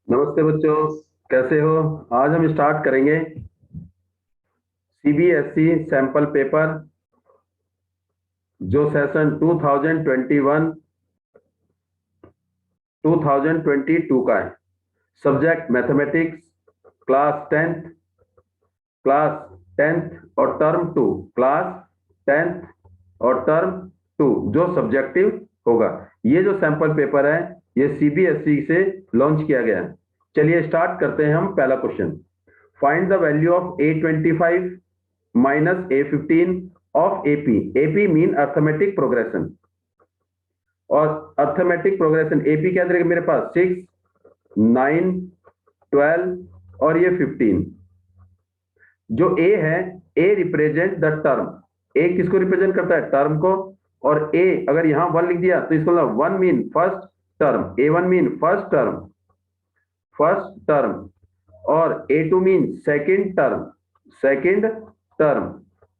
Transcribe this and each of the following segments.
नमस्ते बच्चों, कैसे हो? आज हम स्टार्ट करेंगे सीबीएसई सैंपल पेपर जो सेशन 2021 2022 का है। सब्जेक्ट मैथमेटिक्स, क्लास 10th और टर्म 2, क्लास 10th और टर्म 2 जो सब्जेक्टिव होगा। ये जो सैंपल पेपर है ये सीबीएसई से लॉन्च किया गया है। चलिए स्टार्ट करते हैं हम। पहला question, find the value of A25 minus A15 of AP। AP mean arithmetic progression, और अर्थमेटिक प्रोग्रेशन AP क्या करेगा मेरे पास 6, 9, 12 और ये 15। जो A है, A represent the term. A किसको रिप्रेजेंट करता है? टर्म को। और A अगर यहां 1 लिख दिया तो इसको मतलब 1 mean first term, A1 mean first term, और A2 मीन सेकेंड टर्म,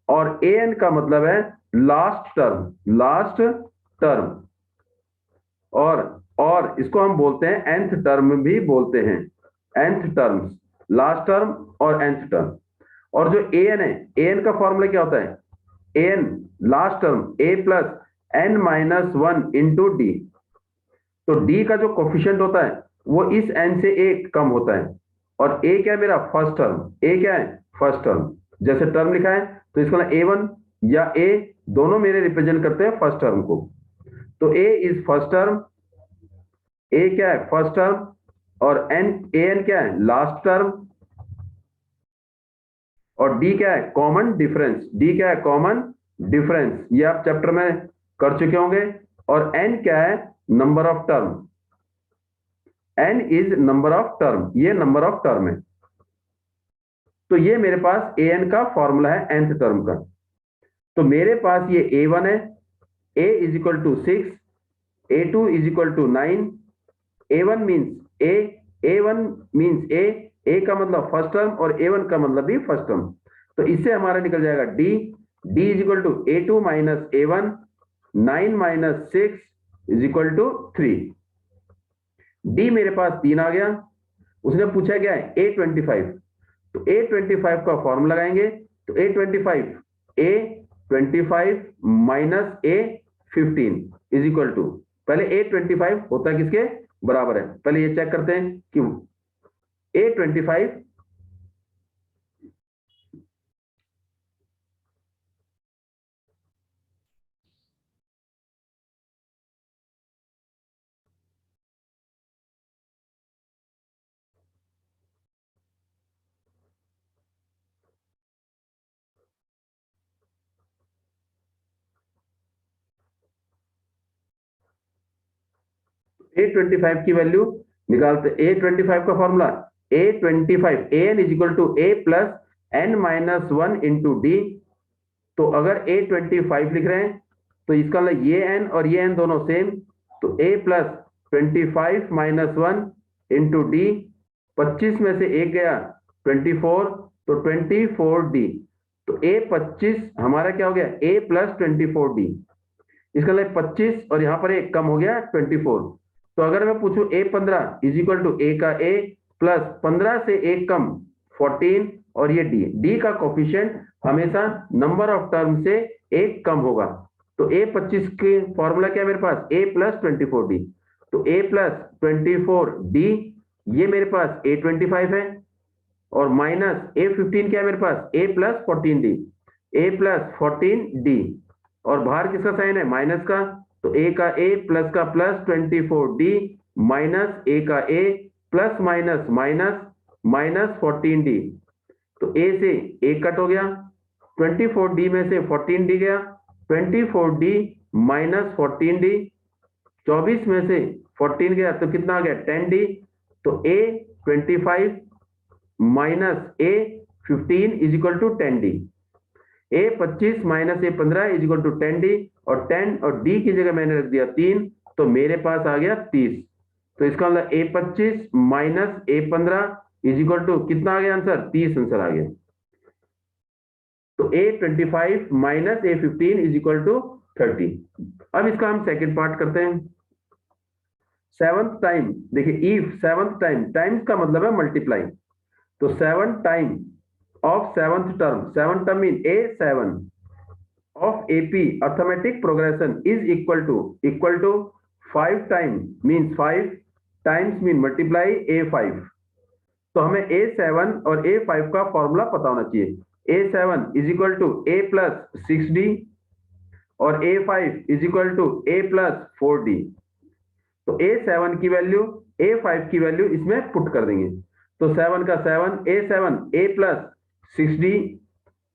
और AN का मतलब है लास्ट टर्म, और इसको हम बोलते हैं nth टर्म भी बोलते हैं। nth टर्म्स, लास्ट टर्म और nth टर्म। और जो AN है, AN का फॉर्मूला क्या होता है? AN last term A plus n minus 1 into D. तो D का जो कोफिशिएंट होता है वो इस n से एक कम होता है। और A क्या है मेरा? First term. A क्या है? First term. जैसे टर्म लिखा है तो इसको ना A1 या A दोनों मेरे रिप्रेजेंट करते हैं फर्स्ट टर्म को। तो A is first term, A क्या है? फर्स्ट टर्म, और AN क्या है? लास्ट टर्म, और D क्या है? Common difference. D क्या है? Common difference. ये आप चैप्टर में कर चुके होंगे। और N क्या है? Number of term. N is number of term, ये नंबर ऑफ टर्म है। तो ये मेरे पास AN का फॉर्मूला है nth टर्म का। तो मेरे पास ये A1 है, A is equal to 6, A2 is equal to 9, A1 means A1 means A का मतलब फर्स्ट टर्म और A1 का मतलब भी फर्स्ट टर्म। तो इससे हमारा निकल जाएगा D is equal to A2 minus A1, 9 minus 6 is equal to 3। D मेरे पास 3 आ गया। उसने पूछा क्या है? A25। तो A25 का फॉर्मूला लगाएंगे। तो A25 minus A15 is equal to, पहले A25 होता है किसके बराबर है? पहले ये चेक करते हैं कि A25 की वैल्यू निकालते। A25 का formula A25 AN is equal to A plus n minus 1 into D. तो अगर A25 लिख रहे हैं तो इसका मतलब ये n और ये n दोनों सेम। तो A plus 25 minus 1 into D, 25 में से एक गया 24, तो 24D। तो A25 हमारा क्या हो गया? A plus 24D। इसका मतलब 25 और यहां पर एक कम हो गया 24। तो अगर मैं पूछूं A15 is equal to A का A प्लस 15 से एक कम 14, और ये D का कोफिशिएंट हमेशा नंबर ऑफ टर्म से एक कम होगा। तो A25 के फॉर्मूला क्या है मेरे पास? A plus 24D। तो A प्लस 24D, ये मेरे पास A25 है, और माइनस A15 क्या है मेरे पास? A plus 14D। A plus 14D, और बाहर किसका साइन है? माइनस का। तो A का A प्लस का प्लस 24D माइनस A का A plus minus minus minus 14D। तो A से A कट हो गया, 24D में से 14D गया, 24D माइनस 14D, 24 में से 14 गया तो कितना आ गया? 10D। तो A25 minus A15 is equal to 10D। A25 minus A15 is equal to 10D, और 10 और D की जगह मैंने रख दिया 3, तो मेरे पास आ गया 30। तो इसका मतलब A25 minus A15 is equal to कितना आ गया आंसर? 30 आंसर आ गया। तो A25 minus A15 is equal to 30। अब इसका हम सेकेंड पार्ट करते हैं। सेवंथ टाइम, देखिए इफ सेवंथ टाइम, टाइम्स का मतलब है मल्टीप्लाई, तो 7 time of seventh term, seventh term mean A7 of AP arithmetic progression is equal to 5 time means 5 times mean multiply A5। तो हमें A7 और A5 का फॉर्मूला पता होना चाहिए। A7 is equal to A plus 6D और A5 is equal to A plus 4D। तो A7 की वैल्यू A5 की वैल्यू इसमें पुट कर देंगे, तो 7 का 7 A7 A plus 6D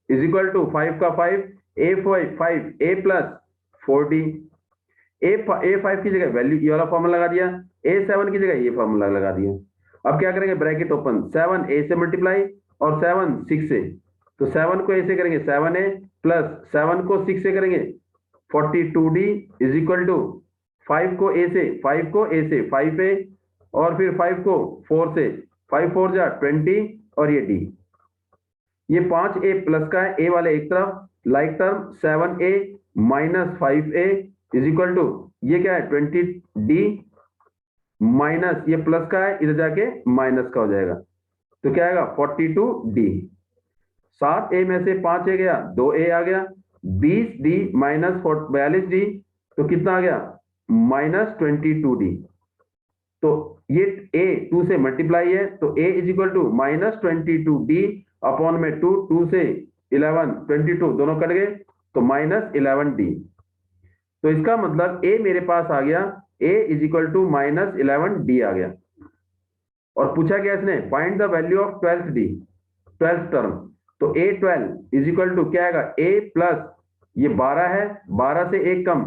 is equal to 5 का 5 A5 A plus 4D। A5 की जगह वैल्यू ये वाला फॉर्मूला लगा दिया, A7 की जगह ये फॉर्मूला लगा दिया। अब क्या करेंगे, ब्रैकेट ओपन, 7 A से मल्टीप्लाई और 7 6 से, तो 7 को A से करेंगे 7A प्लस 7 को 6 से करेंगे 42D इज इक्वल टू 5 को A से 5A और फिर 5 को 4 से, 5 4 जा 20 और ये D। ये 5A प्लस का है, A वाले एक तरफ, like term 7A minus 5A is equal to ये क्या है 20D माइनस ये प्लस का है, इधर जाके माइनस का हो जाएगा, तो क्या आएगा 42D। 7A में से 5A गया, 2A आ गया, 20D माइनस 42D, तो कितना आ गया माइनस 22D। तो ये A 2 से मल्टीप्लाई है, तो A is equal to minus 22D upon में 2 से 11 22 दोनों कट गए, तो माइनस 11D। तो इसका मतलब A मेरे पास आ गया, A is equal to minus 11D आ गया। और पूछा क्या इसने, find the value of 12th term, तो A12 इज इक्वल टू क्या आएगा A प्लस ये 12 है, 12 से 1 कम,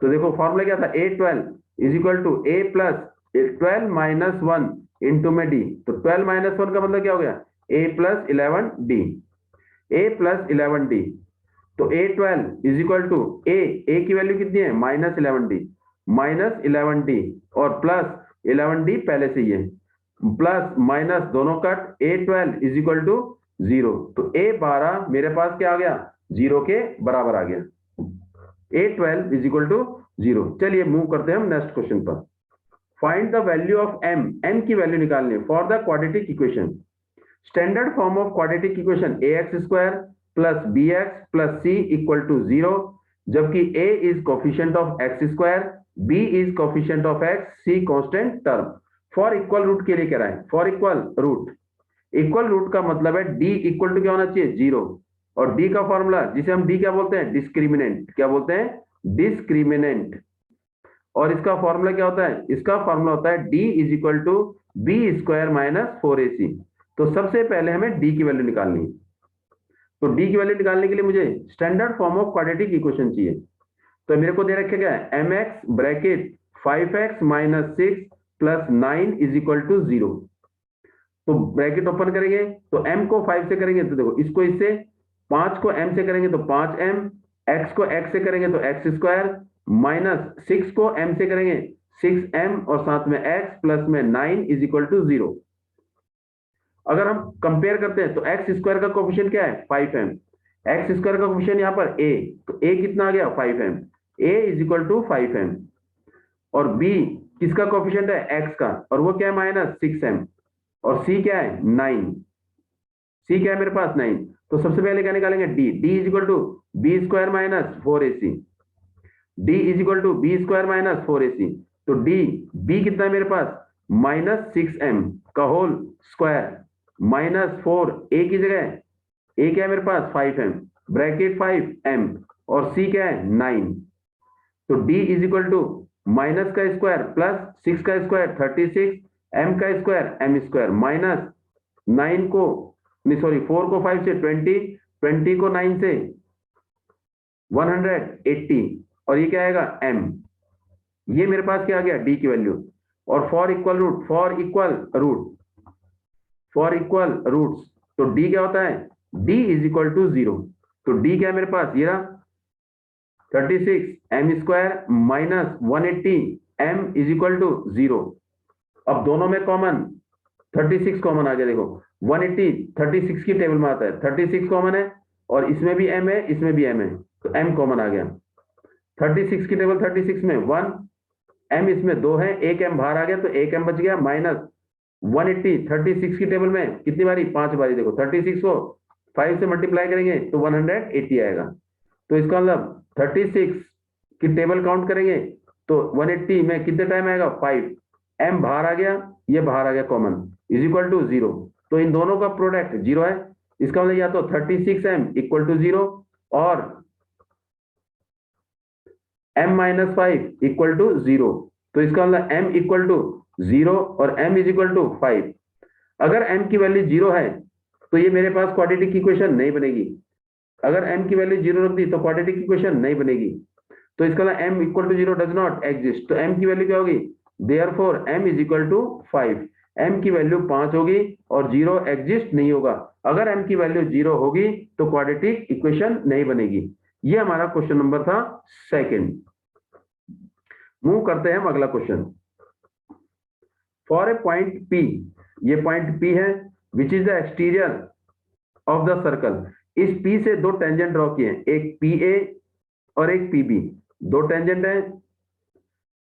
तो देखो फॉर्मूला क्या था A12 is equal to A plus 12 minus 1 into में D, तो 12 माइनस 1 का मतलब क्या हो गया A plus 11D, A plus 11D। तो A12 is equal to A की वैल्यू कितनी है माइनस 11D और प्लस 11D पहले से ही है, प्लस माइनस दोनों cut, A12 is equal to 0, तो A12 मेरे पास क्या आ गया 0 के बराबर आ गया, A12 इज इक्वल टू 0। चलिए मूव करते हैं हम नेक्स्ट क्वेश्चन पर। Find the value of m की वैल्यू निकालनी है for the quadratic equation. Standard form of quadratic equation ax square plus bx plus c equal to 0, जबकि a is coefficient of x square, b is coefficient of x, c constant term. For equal root के लिए कह रहा है, for equal root का मतलब है d equal to क्या होना चाहिए 0, और d का फॉर्मूला जिसे हम d क्या बोलते हैं डिस्क्रिमिनेंट, क्या बोलते हैं डिस्क्रिमिनेंट। और इसका फॉर्मूला क्या होता है, इसका फॉर्मूला होता है d is equal to b square minus 4ac। तो सबसे पहले हमें d की वैल्यू निकालनी है, तो d की वैल्यू निकालने के लिए मुझे standard form of quadratic equation चाहिए। तो मेरे को दे रखा गया है mx bracket 5x minus 6 plus 9 is equal to 0। तो ब्रैकेट ओपन करेंगे, तो m को 5 से करेंगे तो देखो इसको इससे, 5 को m से करेंगे तो 5m, x को x से करेंगे तो x स्क्वायर, माइनस 6 को m से करेंगे 6m और साथ में x प्लस में 9 इज इक्वल टू 0। अगर हम कंपेयर करते हैं तो x स्क्वायर का कोफिशिएंट क्या है 5m, x स्क्वायर का कोफिशिएंट यहाँ पर a, तो a कितना आ गया 5m, a is equal to 5m, और b किसका कोफिशिएंट है x का, और वो क्या है माइनस 6m, और c क्या है 9, c क्या है मेरे पास 9। तो सबसे पहले क्या निकालेंगे d is equal to b square minus 4ac, d is equal to b square minus 4ac, तो b कितना है मेरे पास माइनस 6m का होल स्क्वायर माइनस 4 a की जगह a क्या है मेरे पास 5m ब्रैकेट 5m और c क्या है 9, तो d is equal to minus का स्क्वायर प्लस 6 का स्क्वायर 36, m का स्क्वायर m स्क्वायर माइनस 9 को नहीं सॉरी 4 को 5 से 20 को 9 से 180, और ये क्या आएगा m। ये मेरे पास क्या आ गया d की वैल्यू। और फॉर इक्वल रूट्स, तो d क्या होता है d इज इक्वल टू 0, तो d क्या है मेरे पास ये रहा 36 m square minus 180 m is equal to 0। अब दोनों में कॉमन 36 कॉमन आ गया, देखो 180 36 की टेबल में आता है, 36 कॉमन है और इसमें भी m है इसमें भी m है, तो m कॉमन आ गया। 36 की टेबल 36 में 1 m इसमें 2 है, एक m बाहर आ गया तो एक m बच गया, माइनस 180, 36 की टेबल में कितनी बारी, 5 बारी। देखो 36 को 5 से मल्टीप्लाई करेंगे तो 180 आएगा। तो इसका मतलब 36 की टेबल काउंट करेंगे तो 180 में कितने टाइम आएगा, 5। m बाहर आ गया, ये बाहर आ गया कॉमन, इज इक्वल टू 0। तो इन दोनों का प्रोडक्ट 0 है। इसका मतलब या तो 36m इक्वल टू 0 और m माइनस 5 इक्वल टू 0। तो इसका मतलब m इक्वल टू 0 और m इज इक्वल टू 5। अगर m की वैल्यू 0 है तो ये मेरे पास क्वाड्रेटिक इक्वेशन नहीं बनेगी। अगर m की वैल्यू 0 रख दी तो क्वाड्रेटिक इक्वेशन नहीं बनेगी। तो इसका मतलब m equal to 0 does not exist. तो m की वैल्यू क्या होगी, therefore m is equal to 5। m की वैल्यू 5 होगी और 0 एग्जिस्ट नहीं होगा। अगर m की वैल्यू 0 होगी तो क्वाड्रेटिक इक्वेशन नहीं बनेगी। ये हमारा क्वेश्चन नंबर था सेकंड। मूव करते हैं हम अगला question. For a point P, ये पॉइंट P है, which is the exterior of the circle. इस P से दो टेंजेंट ड्रॉ किए हैं, एक PA और एक PB। दो टेंजेंट है,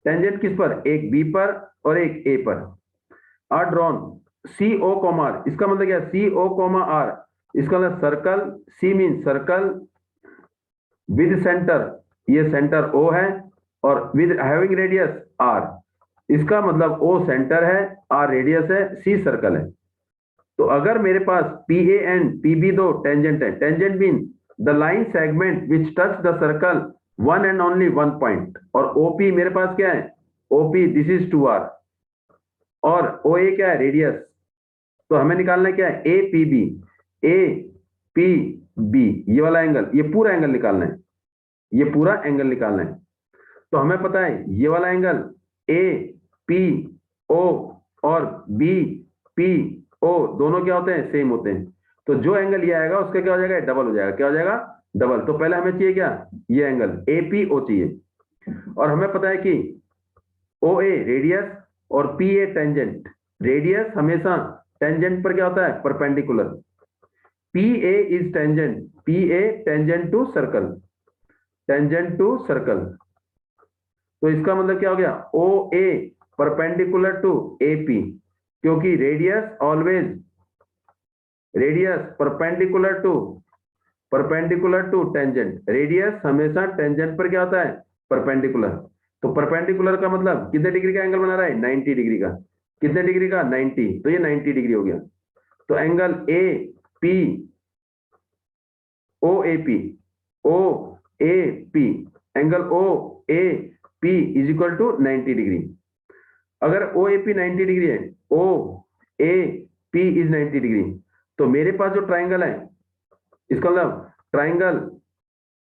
टेंजेंट किस पर, एक B पर और एक A पर। आर ड्रॉन CO, इसका मतलब क्या, CO, R, इसका मतलब circle. C mean circle with centre, ये सेंटर O है, और विद हैविंग रेडियस R, इसका मतलब O सेंटर है, R रेडियस है, C सर्कल है। तो अगर मेरे पास PA एंड PB दो टेंजेंट है, tangent mean the line segment which touch the circle one and only one point, और OP मेरे पास क्या है, OP दिस इज 2R, और OA क्या है, रेडियस। तो हमें निकालना है क्या है, APB, APB, ये वाला एंगल, ये पूरा एंगल निकालना है, ये पूरा एंगल निकालना है। तो हमें पता है ये वाला एंगल APO और BPO दोनों क्या होते हैं, सेम होते हैं। तो जो एंगल ये आएगा उसका क्या हो जाएगा, डबल हो जाएगा। क्या हो जाएगा, डबल। तो पहले हमें चाहिए क्या, ये एंगल APO चाहिए, और हमें पता है कि OA रेडियस और PA टेंजेंट। रेडियस हमेशा टेंजेंट पर क्या होता है, perpendicular. PA is tangent, PA tangent to circle, tangent to circle. तो इसका मतलब क्या हो गया, OA परपेंडिकुलर टू AP, क्योंकि radius always, radius perpendicular to tangent. Radius हमेशा टेंजेंट पर क्या होता है, परपेंडिकुलर। तो परपेंडिकुलर का मतलब कितने डिग्री का एंगल बना रहा है, 90 डिग्री का। कितने डिग्री का, 90। तो ये 90 डिग्री हो गया। तो angle AP OAP angle OAP is equal to 90 degree. अगर OAP 90 डिग्री है, OAP इज 90 डिग्री, तो मेरे पास जो ट्राइंगल है, इसका मतलब triangle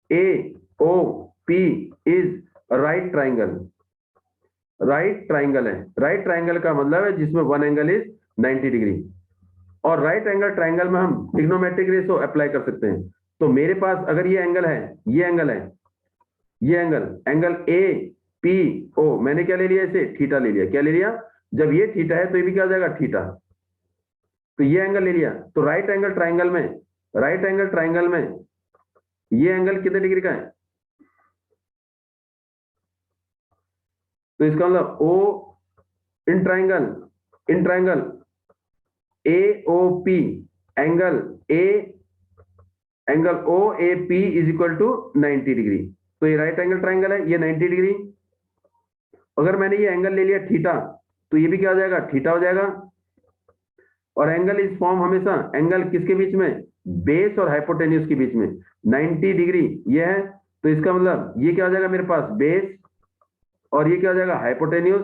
AOP is right triangle. Right triangle है, राइट ट्राइंगल का मतलब है जिसमें वन एंगल इज 90 डिग्री। और राइट एंगल ट्राइंगल में हम ट्रिग्नोमेट्रिक रेशो अप्लाई कर सकते हैं। तो मेरे पास अगर ये एंगल है, ये एंगल है, ये एंगल APO, मैंने क्या ले लिया, इसे थीटा ले लिया। क्या ले लिया, जब ये थीटा है तो ये भी क्या हो जाएगा, थीटा। तो ये एंगल ले लिया। तो राइट एंगल ट्राइंगल में, राइट एंगल ट्राइंगल में ये एंगल कितने डिग्री का है, तो इसका मतलब O in triangle AOP angle OAP is equal to 90 degree. तो ये राइट एंगल ट्राइंगल है, ये 90 डिग्री। अगर मैंने ये एंगल ले लिया थीटा, तो ये भी क्या हो जाएगा, थीटा हो जाएगा। और एंगल इज फॉर्म हमेशा, एंगल किसके बीच में, बेस और हाइपोटेन्यूज के बीच में। 90 डिग्री ये है, तो इसका मतलब ये क्या हो जाएगा मेरे पास, बेस, और ये क्या हो जाएगा, हाइपोटेन्यूज।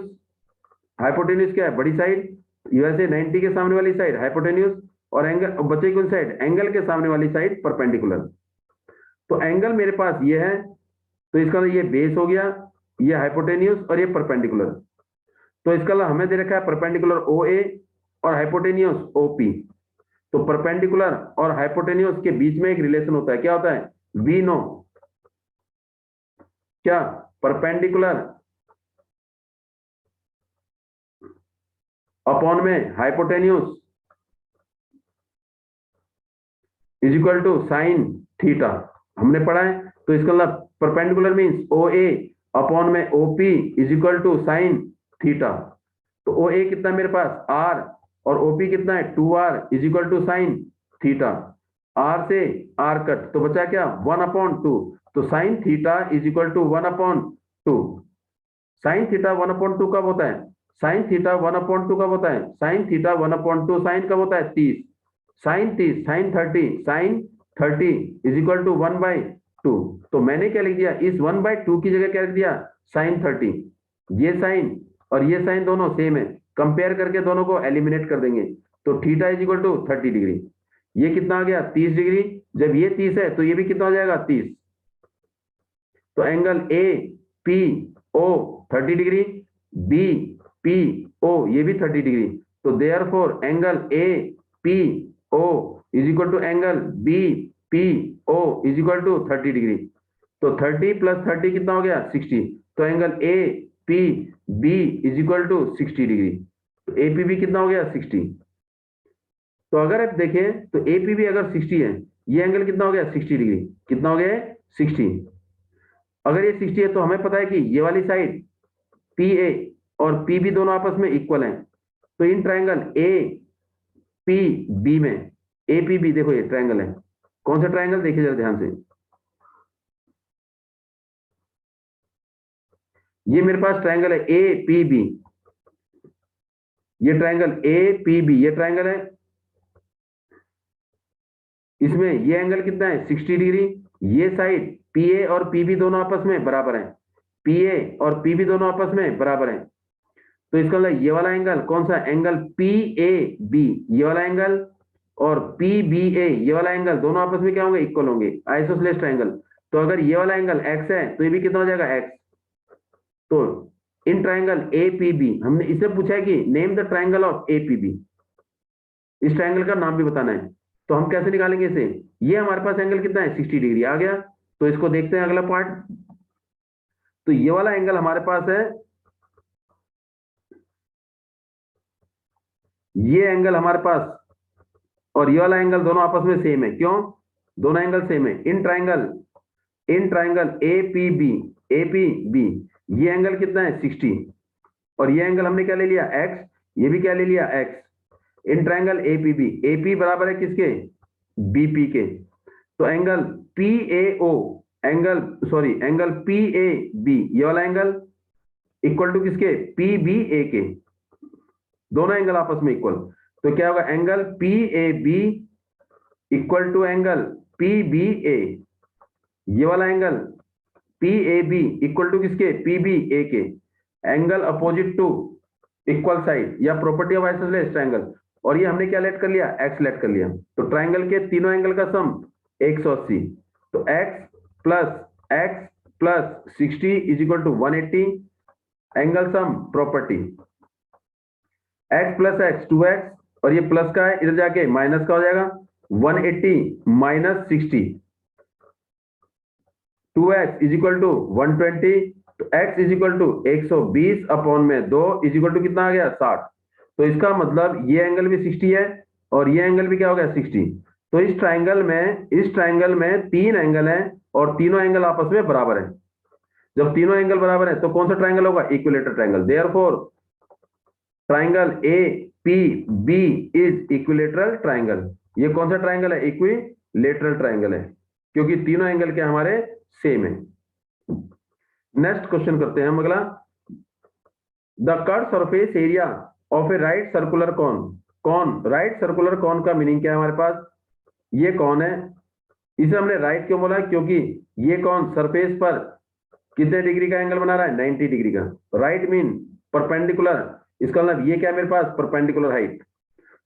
हाइपोटेन्यूज क्या है, बड़ी साइड, वैसे 90 के सामने वाली साइड हाइपोटेन्यूज, और एंगल बचे कौन साइड, एंगल के सामने वाली साइड परपेंडिकुलर। तो एंगल मेरे पास ये है, तो इसका मतलब ये बेस हो गया, ये हाइपोटेन्यूज और ये परपेंडिकुलर। तो इसका मतलब हमें दे रखा है परपेंडिकुलर OA और हाइपोटेन्यूज OP। तो परपेंडिकुलर और हाइपोटेन्यूज के बीच में एक रिलेशन होता है, क्या होता है, वी नो क्या, परपेंडिकुलर अपॉन में hypotenuse is equal to sine theta. हमने पढ़ा है। तो इसका मतलब परपेंडिकुलर मींस OA अपॉन में OP is equal to sine theta. तो ओ ए कितना मेरे पास आर और ओपी कितना है 2r is equal to sine theta. R से आर कट तो बचा क्या 1/2। तो sine theta is equal to 1/2। Sine theta 1/2 कब होता है? साइन थीटा 1/2 कब होता है? साइन थीटा 1/2 साइन कब होता है 30। Sine 30 sine 30 sine 30 is equal to 1/2। तो मैंने क्या लिख दिया इस 1/2 की जगह क्या लिख दिया साइन 30। ये साइन और ये साइन दोनों सेम है, कंपेयर करके दोनों को एलिमिनेट कर देंगे। तो theta is equal to 30 degree. ये कितना आ गया 30 डिग्री। जब ये 30 है तो ये भी कितना हो जाएगा 30। तो angle A P O 30 degree, B P O ये भी 30 डिग्री। तो therefore angle A P O is equal to angle B P O is equal to 30 degree. तो 30 प्लस 30 कितना हो गया 60। तो angle A P B is equal to 60 degree. तो A P B कितना हो गया 60। तो अगर आप देखें तो ए पी बी अगर 60 है, ये एंगल कितना हो गया 60 डिग्री। कितना हो गया 60। अगर ये 60 है तो हमें पता है कि ये वाली साइड पी ए और पी बी दोनों आपस में इक्वल हैं। तो in triangle A P B में ए पी बी देखो ये ट्रायंगल है, कौन सा ट्रायंगल देखिए जरा ध्यान से। ये मेरे पास ट्रायंगल है ए पी बी, ये ट्रायंगल ए पी बी ये ट्रायंगल है। इसमें ये एंगल कितना है 60 डिग्री। ये साइड पी ए और पी बी दोनों आपस में बराबर है, पी ए और पी बी दोनों आपस में बराबर है। तो इसका मतलब ये वाला एंगल कौन सा एंगल पी ए बी ये वाला एंगल और पी बी ए ये वाला एंगल दोनों आपस में क्या होंगे इक्वल होंगे, आइसोसेलेस ट्रायंगल। तो अगर ये वाला एंगल x है तो ये भी कितना हो जाएगा x। तो in triangle A P B हमने इससे पूछा है कि name the triangle of A P B, इस ट्रायंगल का नाम भी बताना है। तो हम कैसे निकालेंगे इसे, ये हमारे पास एंगल कितना है 60 डिग्री आ गया। तो इसको देखते हैं अगला पार्ट। तो ये वाला एंगल हमारे पास है, ये एंगल हमारे पास और ये वाला एंगल दोनों आपस में सेम है। क्यों? दोनों एंगल सेम है। In triangle A P B ये एंगल कितना है 60 और ये एंगल हमने क्या ले लिया x, ये भी क्या ले लिया x। In triangle A P B A P बराबर है किसके बी पी के। तो angle P A O angle P A B ये वाला एंगल इक्वल टू किसके पी बी ए के, दोनों एंगल आपस में इक्वल। तो क्या होगा angle P A B equal to angle P B A, ये वाला angle P A B equal to किसके पी बी ए के। Angle opposite two equal side या प्रॉपर्टी ऑफ आइसोसेलेस ट्रायंगल। और ये हमने क्या लेट कर लिया x लेट कर लिया। तो ट्रायंगल के तीनों एंगल का सम 180। तो x plus 60 is equal to 180। Angle sum property x plus x 2x और ये प्लस का है इधर जाके माइनस का हो जाएगा 180 minus 60 2x is equal to 120। तो x is equal to 120 upon में 2 इज इक्वल टू कितना आ गया 60। तो इसका मतलब ये एंगल भी 60 है और ये एंगल भी क्या हो गया 60। तो इस ट्रायंगल में तीन एंगल हैं और तीनों एंगल आपस में बराबर है। जब तीनों एंगल बराबर है तो कौन सा ट्रायंगल होगा equilateral triangle. Therefore triangle A P B is equilateral triangle. ये कौन सा ट्रायंगल है इक्विलेटरल ट्रायंगल है क्योंकि तीनों एंगल के हमारे सेम है। नेक्स्ट क्वेश्चन करते हैं हम अगला। The curve surface area of A right circular कौन राइट सर्कुलर कौन का मीनिंग क्या है हमारे पास, ये कौन है। इसे हमने राइट क्यों बोला क्योंकि ये कौन सरफेस पर कितने डिग्री का एंगल बना रहा है 90 डिग्री का। राइट मीन परपेंडिकुलर, इसका मतलब ये क्या है मेरे पास परपेंडिकुलर हाइट।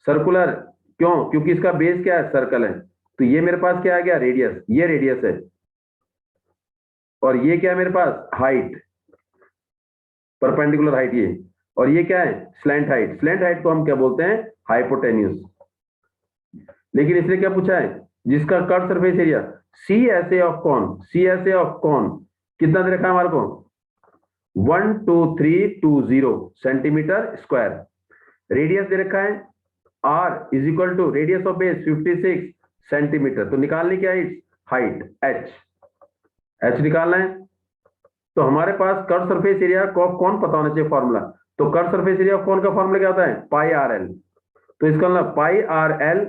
सर्कुलर क्यों क्योंकि इसका बेस क्या है सर्कल है। तो ये मेरे पास क्या आ गया रेडियस, ये रेडियस है और ये क्या है मेरे पास हाइट परपेंडिकुलर हाइट ये, और ये क्या है स्लैंट हाइट। स्लैंट हाइट को हम क्या बोलते हैं हाइपोटेन्यूज। लेकिन इसने क्या पूछा है जिसका curve surface area C S A of कौन कितना दे रखा है हमारे को 12320 सेंटीमीटर स्क्वायर। रेडियस दे रखा है r is equal to radius of base 56 centimetre. तो निकालने की हाइट h निकालना है। तो हमारे पास कर्व सरफेस एरिया कौन पता होना चाहिए फॉर्मूला। तो कर्व सरफेस एरिया कौन का फॉर्मूला क्या होता है, पाई आर एल। तो इसका मतलब पाई आर एल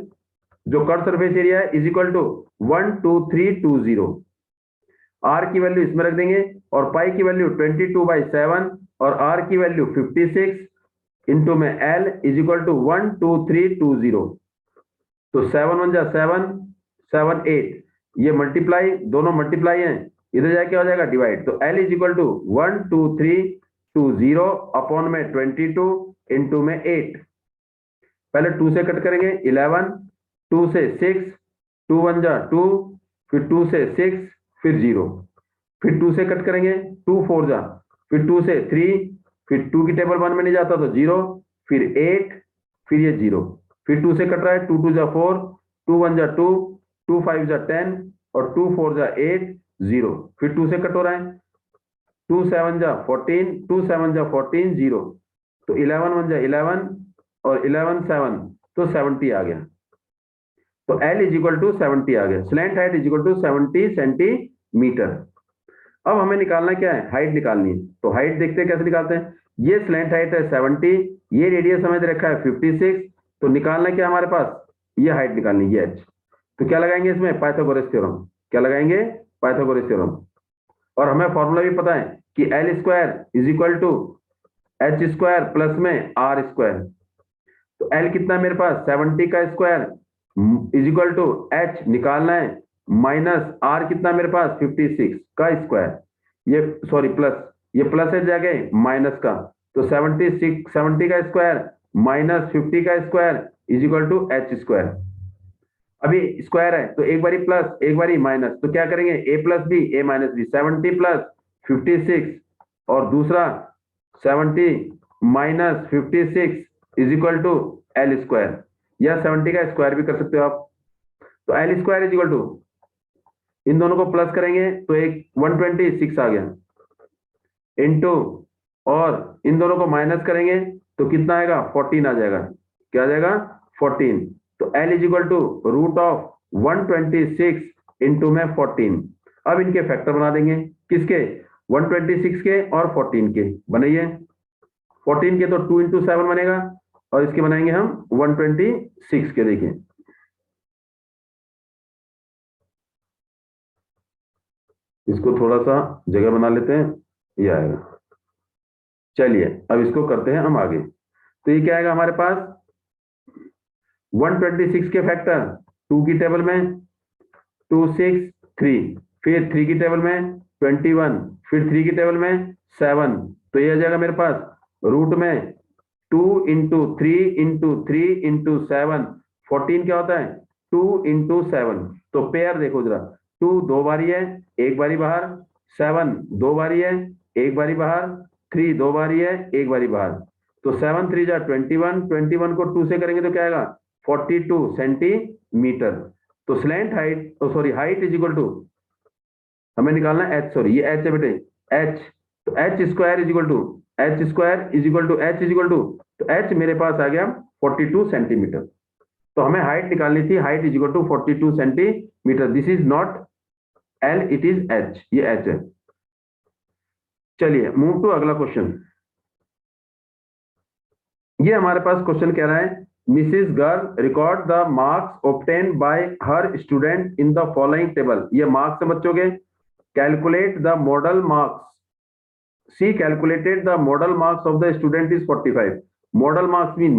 जो कर्व सरफेस एरिया है इज इक्वल टू 12320। आर की वैल्यू इसमें रख देंगे और पाई की वैल्यू 22/7 और आर की वैल्यू 56 इंटू में एल इज इक्वल टू 12320। तो 7 1 जा 7 7 8 ये मल्टीप्लाई, दोनों मल्टीप्लाई हैं, इधर जाके हो जाएगा डिवाइड। तो L is equal to 12320 upon में 22 इंटू में 8। पहले 2 से कट करेंगे 11, 2 से 6, 2 1 जा 2, फिर 2 से 6, फिर 0, फिर 2 से कट करेंगे 2 4 जा, फिर 2 से 3, फिर 2 की टेबल 1 में नहीं जाता तो 0, फिर 8, फिर ये 0, फिर 2 से कट रहा है 2 2 जा 4, 2 1 जा 2, 2 5 जा 10 और 2 4 जा 8 0, फिर 2 से कट हो रहा है 2 7 जा 14, 2 7 जा 14 0, तो 11 1 जा 11 और 11 7 तो 70 आ गया। तो L इज इक्वल टू 70 आ गया। Slant height is equal to 70 centimetre. अब हमें निकालना क्या है, हाइट निकालनी है। तो हाइट देखते हैं कैसे निकालते हैं। ये स्लैंट हाइट है 70, ये रेडियस हमें दे रखा है 56, तो निकालना क्या हमारे पास, ये हाइट निकालनी है, ये h। तो क्या लगाएंगे इसमें, पाइथागोरस थ्योरम। क्या लगाएंगे, पाइथागोरस थ्योरम। और हमें फॉर्मूला भी पता है कि L square is equal to H square plus में आर स्क्वायर। तो एल कितना है मेरे पास 70 का square is equal to H निकालना है माइनस आर कितना मेरे पास 56 का स्क्वायर, ये सॉरी प्लस, ये प्लस है जगह माइनस का। तो 70 का स्क्वायर माइनस 50 का square is equal to H square. अभी स्क्वायर है तो एक बारी प्लस एक बारी माइनस, तो क्या करेंगे A plus B A minus B, 70 plus 56 और दूसरा 70 minus 56 is equal to L square, या 70 का स्क्वायर भी कर सकते हो आप। तो l square is equal to, इन दोनों को प्लस करेंगे तो एक 126 आ गया इंटू, और इन दोनों को माइनस करेंगे तो कितना आएगा 14 आ जाएगा। क्या आ जाएगा 14। तो L is equal to root of 126 into में 14। अब इनके फैक्टर बना देंगे, किसके 126 के और 14 के बनाइए। 14 के तो 2 इंटू 7 बनेगा और इसके बनाएंगे हम 126 के। देखिए इसको थोड़ा सा जगह बना लेते हैं, ये आएगा। चलिए अब इसको करते हैं हम आगे। तो ये क्या आएगा हमारे पास 126 के फैक्टर 2 की टेबल में 2 6 3, फिर 3 की टेबल में 21, फिर 3 की टेबल में 7, तो ये आ जाएगा मेरे पास रूट में 2 इंटू 3 इंटू 3 इंटू 7, 14 क्या होता है 2 इंटू 7। तो पेयर देखो जरा, 2 दो बारी है एक बारी बाहर, 7 दो बारी है एक बारी बाहर, 3 दो बारी है एक बारी बाहर। तो 7 3 जा 21, 21 को 2 से करेंगे तो क्या आएगा 42 सेंटीमीटर। तो slant height sorry height is equal to, हमें निकालना है एच, सॉरी ये एच है बेटे एच। तो H square is equal to H square is equal to H is equal to, तो एच मेरे पास आ गया 42 सेंटीमीटर। तो हमें हाइट निकालनी थी, height is equal to 42 centimetre. This is not L it is H, ये एच है। चलिए मूव टू अगला क्वेश्चन। ये हमारे पास क्वेश्चन कह रहा है Mrs girl record the marks obtain by her student in the following table. ये मार्क्स है बच्चों के। Calculate the modal marks, see calculated the modal marks of the student is 45। Modal marks mean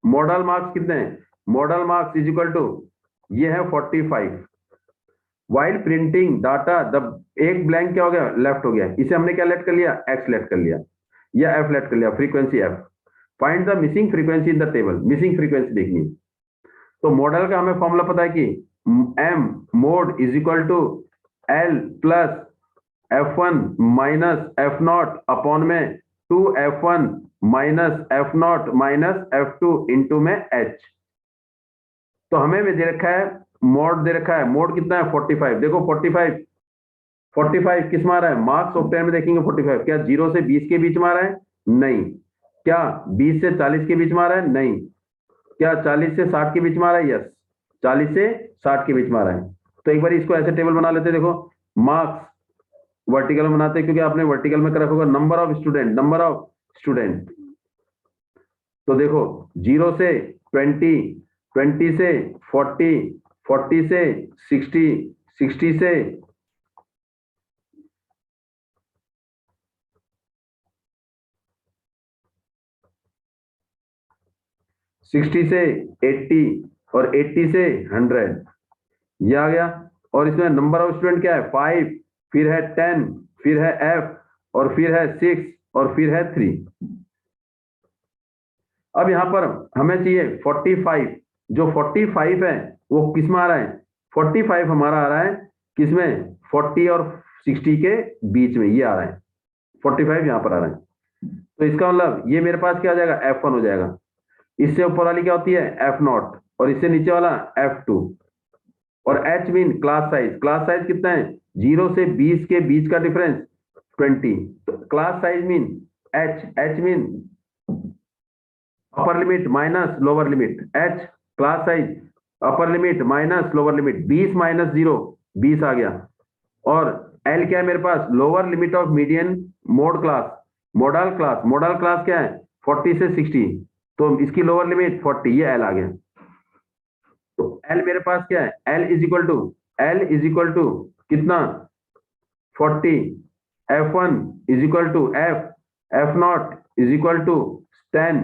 modal marks कितने हैं, modal marks is equal to ये है 45। While printing data the, एक blank क्या हो गया लेफ्ट हो गया, इसे हमने क्या लेट कर लिया एक्स लेट कर लिया या एफ लेट कर लिया, frequency F. Find the missing frequency in the table, missing frequency देखनी है। तो मॉडल का हमें फॉर्मूला पता है कि M mode is equal to L plus F1 minus F0 upon में 2F1 minus F0 minus F2 into में H। तो हमें भी दे रखा है मोड, दे रखा है मोड कितना है 45। देखो 45 किस में आ रहा है, मार्क्स ऑफ 10 में देखेंगे 45 क्या 0 से 20 के बीच में आ रहा है, नहीं। क्या 20 से 40 के बीच में आ रहा है, नहीं। क्या 40 से 60 के बीच में आ रहा है, यस 40 से 60 के बीच में आ रहा है। तो एक बार इसको ऐसे टेबल बना लेते हैं। देखो मार्क्स वर्टिकल में बनाते हैं क्योंकि आपने वर्टिकल में कर रखा होगा नंबर ऑफ स्टूडेंट। तो देखो 0 से 20, 20 से 40, 40 से 60, 60 से 60 से 80 और 80 से 100, ये आ गया। और इसमें नंबर ऑफ स्टूडेंट क्या है 5, फिर है 10, फिर है F, और फिर है 6, और फिर है 3। अब यहां पर हमें चाहिए 45। जो 45 है वो किस में आ रहा है? 45 हमारा आ रहा है किसमें? 40 और 60 के बीच में, ये आ रहा है 45 यहां पर आ रहा है। तो इसका मतलब ये मेरे पास क्या आ जाएगा? F1 हो जाएगा। इससे ऊपर वाली क्या होती है? F0, और इससे नीचे वाला F2। और H mean class size. Class size कितना है? 0 से 20 के बीच का डिफरेंस 20। तो class size mean H mean upper limit minus lower limit. Class size upper limit minus lower limit. 20 minus 0 20 आ गया। और L क्या है मेरे पास? Lower limit of median mode class. Model class क्या है? 40 से 60। तो इसकी लोअर लिमिट 40, ये L आ गया। तो L मेरे पास क्या है? L इज इक्वल टू कितना? 40। F1 is equal to F0 is equal to 10,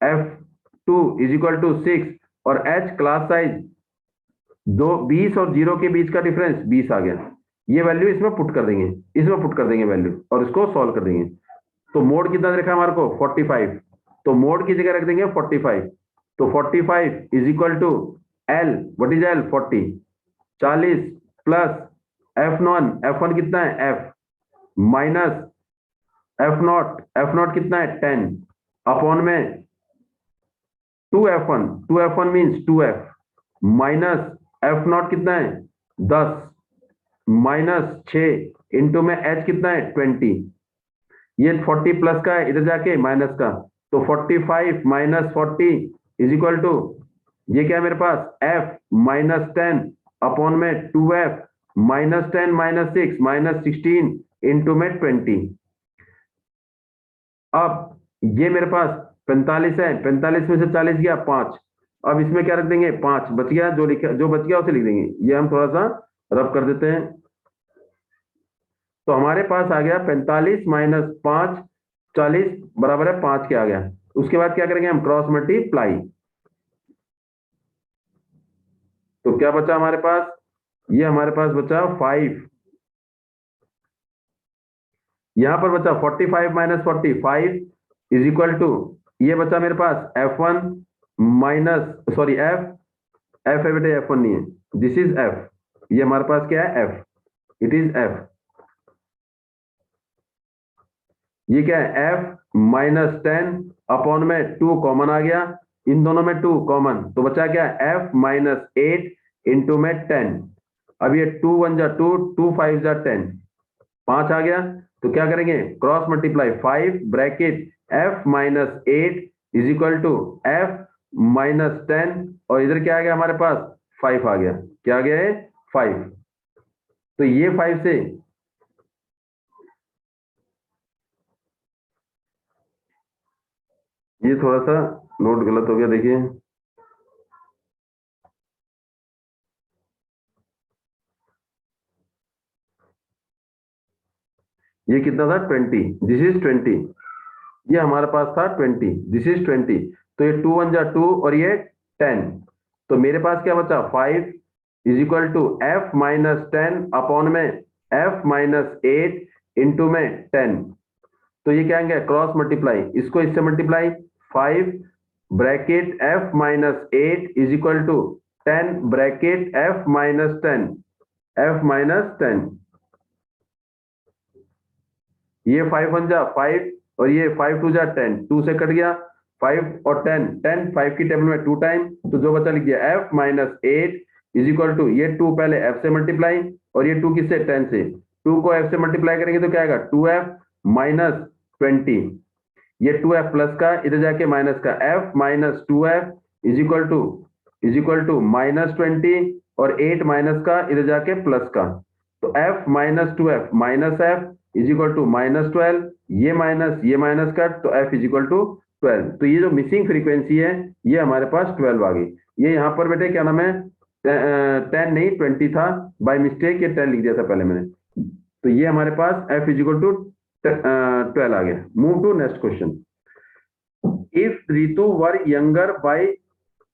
F2 is equal to 6, और H क्लास साइज 20 और 0 के बीच का डिफरेंस 20 आ गया। ये वैल्यू इसमें पुट कर देंगे वैल्यू, और इसको सॉल्व कर देंगे। तो मोड कितना देखा हमारे को? 45। तो मोड की जगह रख देंगे 45। तो 45 is equal to L, what is L? 40। 40 plus F1 कितना है? F माइनस F0 कितना है? 10 अपॉन में 2F1 means 2F minus F0 कितना है? 10 माइनस 6 इंटू में H कितना है? 20। ये 40 प्लस का है, इधर जाके माइनस का। तो 45 माइनस 40 इज इक्वल टू, ये क्या है मेरे पास? F माइनस 10 अपॉन में 2F minus 10 minus 6 minus 16 into में 20। अब ये मेरे पास 45 है, 45 में से 40 गया 5। अब इसमें क्या रख देंगे? 5 बच गया, जो बच गया उसे लिख देंगे। ये हम थोड़ा सा रब कर देते हैं। तो हमारे पास आ गया 45 माइनस 5, 40 बराबर है 5 के आ गया। उसके बाद क्या करेंगे हम? Cross multiply. तो क्या बचा हमारे पास? ये हमारे पास बचा 5। यहां पर बचा 45 माइनस 45 इज इक्वल टू, ये बचा मेरे पास F1 माइनस सॉरी F है बेटे, F1 नहीं है, दिस इज F। ये हमारे पास क्या है? F, it is F। ये क्या है? F माइनस 10 अपॉन में 2 कॉमन आ गया, इन दोनों में 2 कॉमन, तो बचा क्या? F माइनस 8 इंटू में 10। अब ये 2 1 जा 2, 2 5 जा 10, 5 आ गया। तो क्या करेंगे? Cross multiply 5 bracket F minus 8 is equal to F minus 10, और इधर क्या आ गया हमारे पास? 5 आ गया। क्या आ गया है? 5। तो ये 5 से ये थोड़ा सा नोट गलत हो गया, देखिए। ये कितना था? 20, दिस इज 20। ये हमारे पास था 20, दिस इज 20। तो ये 2 1 जा 2 और ये 10। तो मेरे पास क्या बचा? 5 is equal to F minus 10 upon में F माइनस 8 इंटू में 10। तो ये क्या आएंगे? क्रॉस मल्टीप्लाई, इसको इससे multiply 5 bracket F minus 8 is equal to 10 bracket F minus 10, F minus 10। ये 5 1 जा 5, और ये 5 2 जा 10, 2 से कट गया 5 और 10, 10 5 की टेबल में 2 टाइम, तो जो बचा लिख दिया F minus 8 is equal to, ये 2 पहले F से मल्टीप्लाई, और ये 2 किससे? 10 से। 2 को F से मल्टीप्लाई करेंगे तो क्या आएगा? 2F minus 20। ये 2F प्लस का, इधर जाके माइनस का, F minus 2F is equal to minus 20, और 8 माइनस का, इधर जाके प्लस का। तो तो f minus 2f minus f is equal to -12, ये माइनस कट, तो f इज इक्वल टू 12। तो ये जो मिसिंग फ्रीक्वेंसी है ये हमारे पास 12 आ गई। ये यहाँ पर बेटे क्या नाम है, 10 नहीं 20 था, बाय मिस्टेक ये 10 लिख दिया था पहले मैंने। तो ये हमारे पास f इज इक्वल टू 12 आ गया। Move to next question. If Ritu were younger by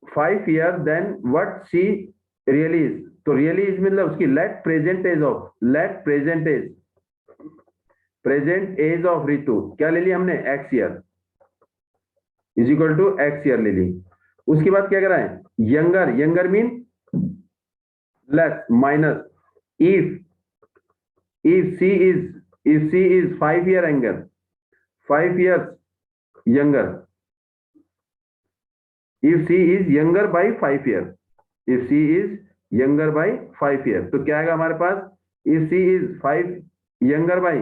5 years then what she really is. तो रियली इज मतलब उसकी let present age of Ritu क्या ले ली हमने, x year is equal to x year ले ली। उसके बाद क्या करा है, younger mean less minus if she is 5 year younger, if she is younger by 5 years, तो क्या आएगा हमारे पास, if she is 5 younger by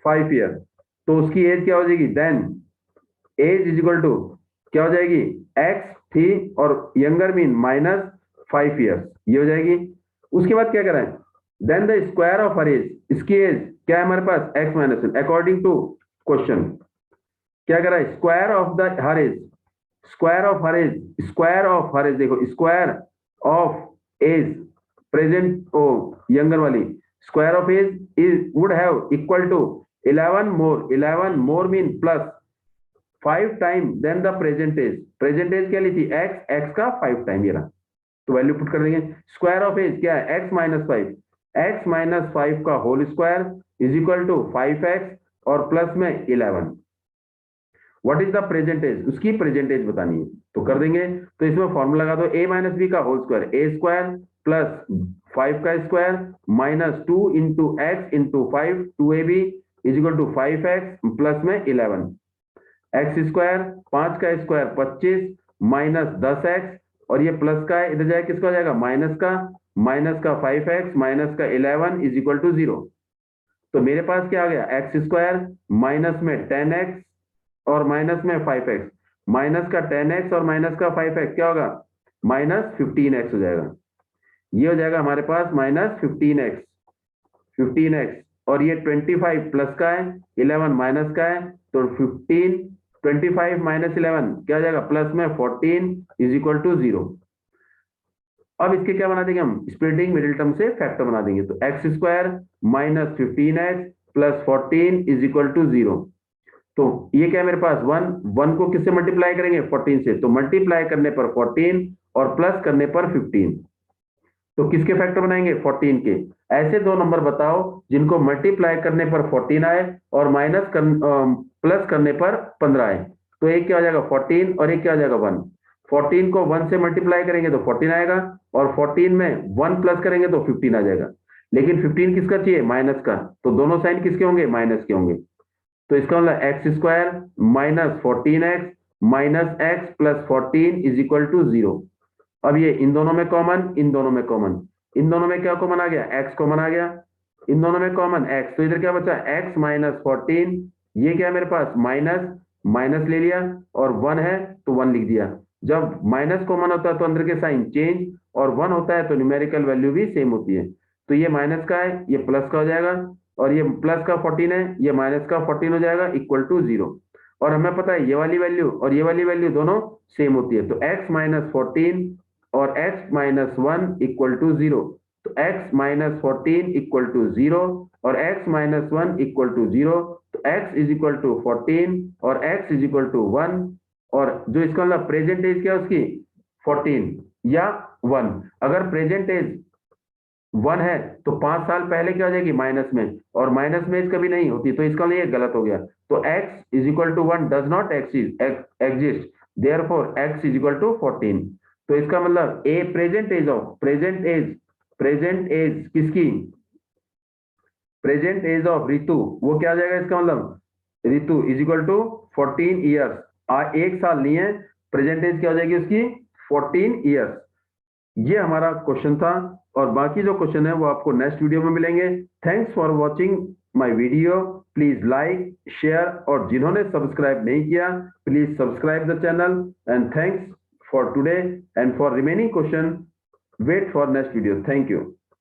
5 years, तो उसकी एज क्या हो जाएगी, then age is equal to क्या हो जाएगी, x थी और यंगर मीन -5 years, ये हो जाएगी। उसके बाद क्या करें, then the square of her age, इसकी एज क्या है हमारे पास, x minus 1 according to question. क्या करा है, स्क्वायर ऑफ हर एज देखो, स्क्वायर ऑफ एज प्रेजेंट ओ यंगर वाली, square of age is would have equal to 11 more mean plus 5 time then the present age क्या ली थी, x का 5 टाइम, ये रहा। तो वैल्यू पुट कर देंगे, स्क्वायर ऑफ एज क्या है, x माइनस 5 का whole square is equal to 5x और प्लस में 11। What is the present age, उसकी प्रेजेंट एज बतानी है, तो कर देंगे। तो इसमें फॉर्मूला लगा दो, a माइनस बी का whole square, a square plus 5 का square minus 2 into X into 5 2ab is equal to 5x plus में 11, एक्स स्क्वायर 5 का स्क्वायर 25 माइनस 10x और ये प्लस का है, इधर जाए किसका हो जाएगा, माइनस का 5x माइनस का 11 इज इक्वल टू 0। तो मेरे पास क्या आ गया, एक्स स्क्वायर माइनस में 10x और माइनस में 5x, माइनस का 10x और माइनस का 5x क्या होगा, -15x हो जाएगा। ये हो जाएगा हमारे पास -15x और ये 25 प्लस का है 11 माइनस का है, तो 25 माइनस 11 क्या हो जाएगा, प्लस में 14 इज इक्वल टू 0। अब इसके क्या बना देंगे हम, स्प्लिटिंग मिडिल टर्म से फैक्टर बना देंगे, तो X square minus 15x plus 14 is equal to 0। तो ये क्या है मेरे पास, 1 को किससे मल्टीप्लाई करेंगे, 14 से, तो मल्टीप्लाई करने पर 14 और प्लस करने पर 15, तो किसके फैक्टर बनाएंगे, 14 के। ऐसे दो नंबर बताओ जिनको मल्टीप्लाई करने पर 14 आए और प्लस करने पर 15 आए। तो एक क्या हो जाएगा 14 और एक क्या हो जाएगा 1। 14 को 1 से मल्टीप्लाई करेंगे तो 14 आएगा और 14 में 1 प्लस करेंगे तो 15 आ जाएगा। लेकिन 15 किसका चाहिए, माइनस का, तो दोनों साइन किसके होंगे, माइनस के होंगे। तो इसका मतलब X square minus 14x minus X plus 14 is equal to 0। अब ये इन दोनों में कॉमन, इन दोनों में क्या कॉमन आ गया, x कॉमन आ गया, इन दोनों में कॉमन x, तो इधर क्या बचा, x माइनस 14, ये क्या है मेरे पास, माइनस ले लिया और 1 है तो 1 लिख दिया। जब माइनस कॉमन होता है तो अंदर के साइन चेंज, और 1 होता है तो न्यूमेरिकल वैल्यू भी सेम होती है। तो ये माइनस का है, ये प्लस का हो जाएगा, और ये प्लस का 14 है, ये माइनस का 14 हो जाएगा, इक्वल टू 0। और हमें पता है ये वाली वैल्यू और ये वाली वैल्यू दोनों सेम होती है, तो x माइनस 14 और x माइनस 1 इक्वल टू 0। तो x माइनस 14 इक्वल टू 0 और x माइनस 1 इक्वल टू 0, तो x इज इक्वल टू 14 और x इज इक्वल टू 1, और जो इसका मतलब प्रेजेंट एज क्या है उसकी 14 या 1। अगर प्रेजेंट एज 1 है तो 5 साल पहले क्या हो जाएगी, माइनस में, और माइनस में कभी नहीं होती, तो इसका ये गलत हो गया। तो x is equal to 1 does not exist, therefore x is equal to 14। तो इसका मतलब ए प्रेजेंट एज किसकी, प्रेजेंट एज ऑफ रितु, वो क्या आ जाएगा, इसका मतलब Ritu is equal to 14 years. 1 साल नहीं है, प्रेजेंट एज क्या हो जाएगी उसकी 14 ईयर्स। ये हमारा क्वेश्चन था, और बाकी जो क्वेश्चन है वो आपको नेक्स्ट वीडियो में मिलेंगे। Thanks for watching my video, please like share, और जिन्होंने सब्सक्राइब नहीं किया please subscribe the channel, and thanks for today and for remaining question wait for next video. Thank you.